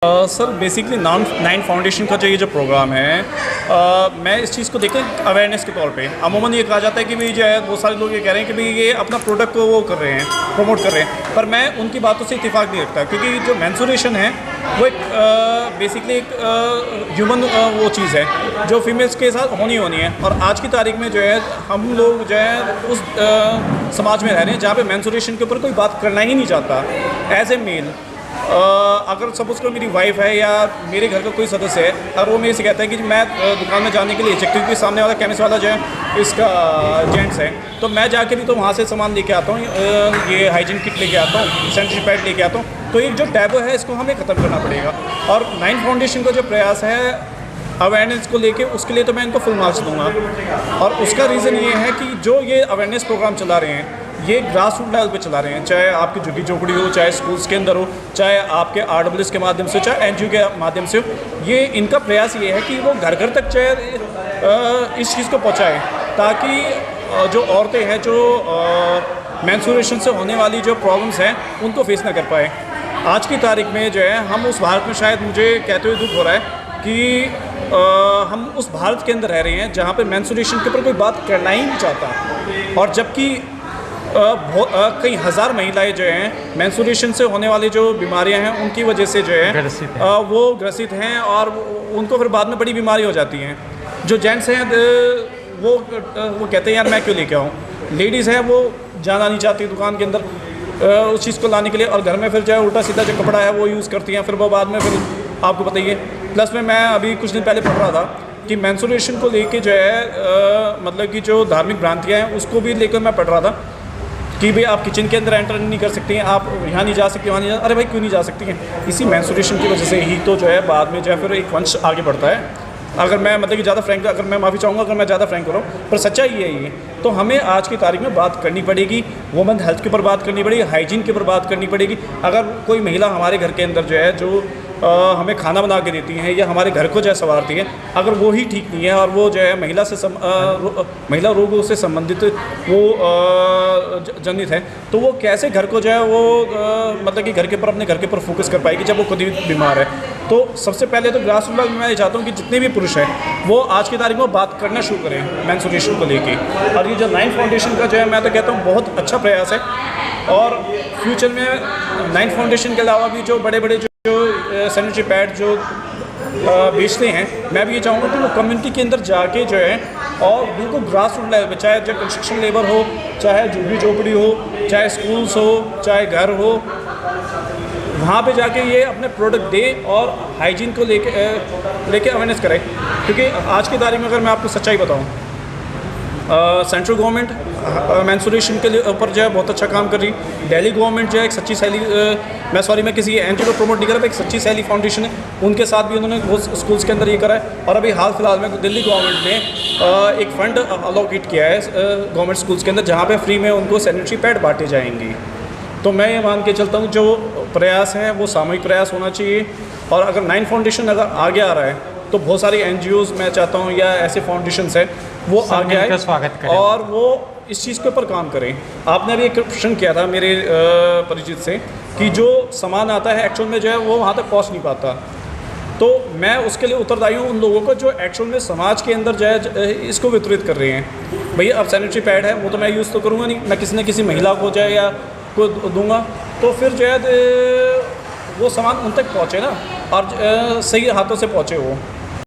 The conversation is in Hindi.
सर बेसिकली नाइन फाउंडेशन का जो ये जो प्रोग्राम है, मैं इस चीज़ को देखकर अवेयरनेस के तौर पे अमूमन ये कहा जाता है कि भाई जो है बहुत सारे लोग ये कह रहे हैं कि भाई ये अपना प्रोडक्ट को वो कर रहे हैं, प्रमोट कर रहे हैं, पर मैं उनकी बातों से इत्तेफाक नहीं रखता क्योंकि जो मेंस्ट्रुएशन है वो एक बेसिकली एक ह्यूमन वो चीज़ है जो फीमेल्स के साथ होनी है। और आज की तारीख में जो है हम लोग जो है उस समाज में रह रहे हैं जहाँ पे मेंस्ट्रुएशन के ऊपर कोई बात करना ही नहीं चाहता एज ए मेल। अगर सपोज़ करो मेरी वाइफ है या मेरे घर का कोई सदस्य है और वो मेरे से कहता है कि मैं दुकान में जाने के लिए क्योंकि सामने वाला केमिस्ट वाला जो है इसका जेंट्स है, तो मैं जाके भी तो वहाँ से सामान लेके आता हूँ, ये हाइजीन किट लेके आता हूँ, सैनिटरी पैड लेके आता हूँ। तो ये जो टैबू है इसको हमें ख़त्म करना पड़ेगा। और नाइन फाउंडेशन का जो प्रयास है अवेयरनेस को लेके, उसके लिए तो मैं इनको फुल मार्क्स दूंगा। और उसका रीज़न ये है कि जो ये अवेयरनेस प्रोग्राम चला रहे हैं ये ग्रास रूट लेवल पे चला रहे हैं, चाहे आपकी झुग्गी झोपड़ी हो, चाहे स्कूल्स के अंदर हो, चाहे आपके RWS के माध्यम से, चाहे NGO के माध्यम से हो। ये इनका प्रयास ये है कि वो घर घर तक चाहे इस चीज़ को पहुँचाएँ ताकि जो औरतें हैं जो मेंस्ट्रुएशन से होने वाली जो प्रॉब्लम्स हैं उनको फेस ना कर पाए। आज की तारीख में जो है हम उस भारत में, शायद मुझे कहते हुए दुख हो रहा है कि हम उस भारत के अंदर रह रहे हैं जहाँ पे मेंस्ट्रुएशन के ऊपर कोई बात करना ही नहीं चाहता। और जबकि कई हज़ार महिलाएं जो हैं मेंस्ट्रुएशन से होने वाली जो बीमारियां हैं उनकी वजह से जो है वो ग्रसित हैं और उनको फिर बाद में बड़ी बीमारी हो जाती हैं। जो जेंट्स हैं वो कहते हैं यार मैं क्यों लेके आऊँ, लेडीज़ हैं वो जाना नहीं चाहती दुकान के अंदर उस चीज़ को लाने के लिए, और घर में फिर जो है उल्टा सीधा जो कपड़ा है वो यूज़ करती हैं, फिर वो बाद में फिर आपको बताइए। प्लस में मैं अभी कुछ दिन पहले पढ़ रहा था कि मेंस्ट्रुएशन को लेके जो है मतलब कि जो धार्मिक भ्रांतियाँ हैं उसको भी लेकर मैं पढ़ रहा था कि भाई आप किचन के अंदर एंटर नहीं कर सकती हैं, आप यहाँ नहीं जा सकती, वहाँ नहीं जा। अरे भाई क्यों नहीं जा सकती हैं? इसी मेंस्ट्रुएशन की वजह से ही तो जो है बाद में जो है फिर एक वंश आगे बढ़ता है। अगर मैं मतलब कि ज़्यादा फ्रैंक, अगर मैं माफ़ी चाहूँगा अगर मैं ज़्यादा फ्रैंक कर रहा हूँ, पर सच्चाई ये है। तो हमें आज की तारीख में बात करनी पड़ेगी, वुमेन हेल्थ के ऊपर बात करनी पड़ेगी, हाइजीन के ऊपर बात करनी पड़ेगी। अगर कोई महिला हमारे घर के अंदर जो है जो हमें खाना बना के देती हैं या हमारे घर को जो है संवारती है, अगर वो ही ठीक नहीं है और वो जो है महिला रोगों से संबंधित वो जनित है, तो वो कैसे घर को जो है वो मतलब कि घर के ऊपर, अपने घर के ऊपर फोकस कर पाएगी जब वो खुद ही बीमार है। तो सबसे पहले तो ग्रास रूट में मैं चाहता हूँ कि जितने भी पुरुष हैं वो आज की तारीख में बात करना शुरू करें मेंस्ट्रुएशन को लेके। और ये जो नाइन फाउंडेशन का जो है मैं तो कहता हूँ बहुत अच्छा प्रयास है। और फ्यूचर में नाइन फाउंडेशन के अलावा भी जो बड़े बड़े जो सैनिटरी पैड जो बेचते हैं, मैं भी ये चाहूँगा कि वो कम्युनिटी के अंदर जाके जो है और बिल्कुल ग्रास रूट लेवल पे, चाहे जो कंस्ट्रक्शन लेबर हो, चाहे झुग्गी झोपड़ी हो, चाहे स्कूल्स हो, चाहे घर हो, वहाँ पे जाके ये अपने प्रोडक्ट दे और हाइजीन को लेके अवेयरनेस करें। क्योंकि आज की तारीख में अगर मैं आपको सच्चाई बताऊँ, सेंट्रल गवर्नमेंट मेंस्ट्रुएशन के ऊपर जो है बहुत अच्छा काम कर रही। दिल्ली गवर्नमेंट जो है एक सच्ची सैली, मैं किसी NGO को प्रमोट नहीं कर रहा, एक सच्ची सैली फाउंडेशन है, उनके साथ भी उन्होंने बहुत स्कूल्स के अंदर ये करा है। और अभी हाल फिलहाल में दिल्ली गवर्नमेंट ने एक फ़ंड अलोकेट किया है गवर्नमेंट स्कूल्स के अंदर जहाँ पे फ्री में उनको सैनिटरी पैड बांटे जाएंगे। तो मैं ये मान के चलता हूँ जो प्रयास है वो सामूहिक प्रयास होना चाहिए। और अगर नाइन फाउंडेशन अगर आगे आ रहा है तो बहुत सारी NGOs मैं चाहता हूँ या ऐसे फाउंडेशंस हैं वो आगे आए स्वागत करें और वो इस चीज़ के ऊपर काम करें। आपने अभी एक प्रश्न किया था मेरे परिचित से कि जो सामान आता है एक्चुअल में जो है वो वहाँ तक पहुँच नहीं पाता, तो मैं उसके लिए उत्तरदायी हूँ उन लोगों को जो एक्चुअल में समाज के अंदर जो है इसको वितरित कर रहे हैं। भैया अब सैनिटरी पैड है वो तो मैं यूज़ तो करूँगा नहीं, मैं किसी न किसी महिला को जाए या को दूँगा, तो फिर जो है वो सामान उन तक पहुँचे ना और सही हाथों से पहुँचे वो।